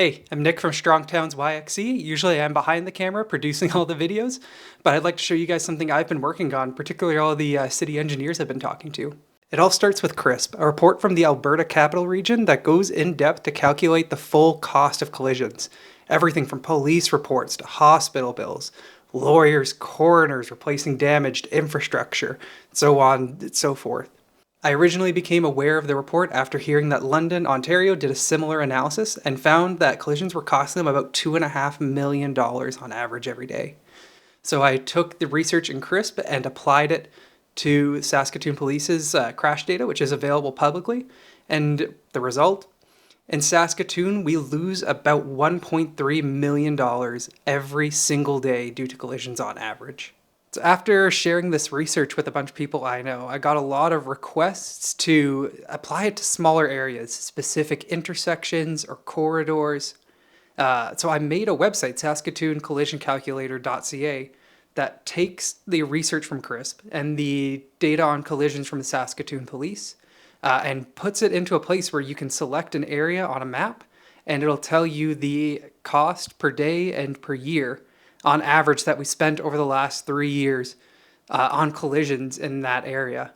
Hey, I'm Nick from Strongtown's YXC. Usually I'm behind the camera producing all the videos, but I'd like to show you guys something I've been working on, particularly all the city engineers I've been talking to. It all starts with CRISP, a report from the Alberta Capital Region that goes in depth to calculate the full cost of collisions. Everything from police reports to hospital bills, lawyers, coroners replacing damaged infrastructure, so on and so forth. I originally became aware of the report after hearing that London, Ontario did a similar analysis and found that collisions were costing them about $2.5 million on average every day. So I took the research in CRISP and applied it to Saskatoon Police's crash data, which is available publicly. And the result? In Saskatoon, we lose about $1.3 million every single day due to collisions on average. So after sharing this research with a bunch of people I know, I got a lot of requests to apply it to smaller areas, specific intersections or corridors. So I made a website, saskatooncollisioncalculator.ca, that takes the research from CRISP and the data on collisions from the Saskatoon Police and puts it into a place where you can select an area on a map and it'll tell you the cost per day and per year on average that we spent over the last 3 years on collisions in that area.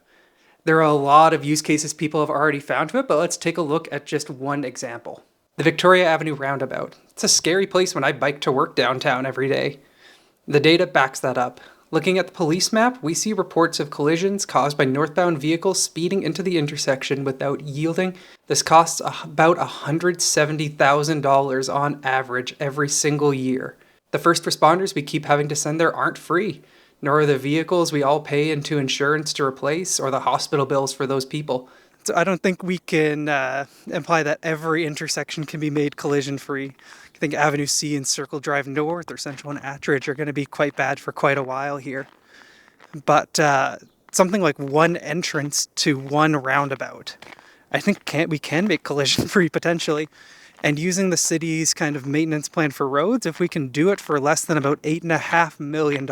There are a lot of use cases people have already found to it, but let's take a look at just one example. The Victoria Avenue roundabout. It's a scary place when I bike to work downtown every day. The data backs that up. Looking at the police map, we see reports of collisions caused by northbound vehicles speeding into the intersection without yielding. This costs about $170,000 on average every single year. The first responders we keep having to send there aren't free, nor are the vehicles we all pay into insurance to replace or the hospital bills for those people. So I don't think we can imply that every intersection can be made collision-free. I think Avenue C and Circle Drive North or Central and Attridge are going to be quite bad for quite a while here. But something like one entrance to one roundabout, I think we can make collision-free potentially. And using the city's kind of maintenance plan for roads, if we can do it for less than about $8.5 million,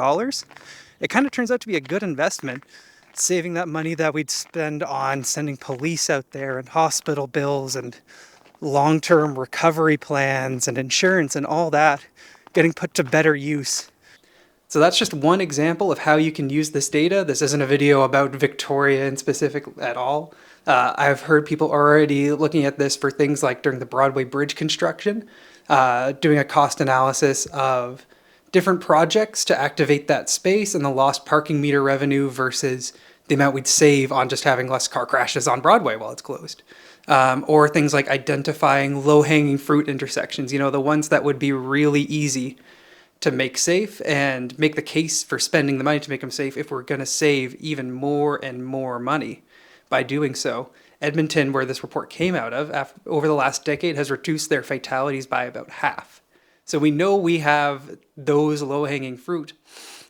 it kind of turns out to be a good investment, saving that money that we'd spend on sending police out there and hospital bills and long-term recovery plans and insurance and all that getting put to better use. So that's just one example of how you can use this data. This isn't a video about Victoria in specific at all. I've heard people already looking at this for things like during the Broadway Bridge construction, doing a cost analysis of different projects to activate that space and the lost parking meter revenue versus the amount we'd save on just having less car crashes on Broadway while it's closed. Or things like identifying low-hanging fruit intersections, the ones that would be really easy to make safe and make the case for spending the money to make them safe if we're going to save even more and more money by doing so. Edmonton, where this report came out of, over the last decade, has reduced their fatalities by about half. So we know we have those low-hanging fruit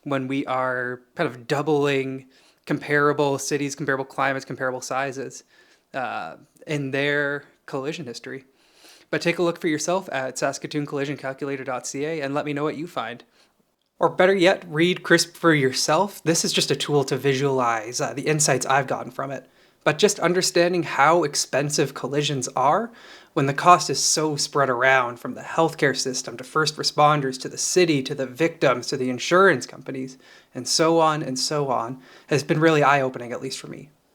when we are kind of doubling comparable cities, comparable climates, comparable sizes in their collision history. But take a look for yourself at saskatooncollisioncalculator.ca and let me know what you find. Or better yet, read CRISP for yourself. This is just a tool to visualize the insights I've gotten from it. But just understanding how expensive collisions are when the cost is so spread around from the healthcare system to first responders to the city to the victims to the insurance companies and so on has been really eye-opening, at least for me.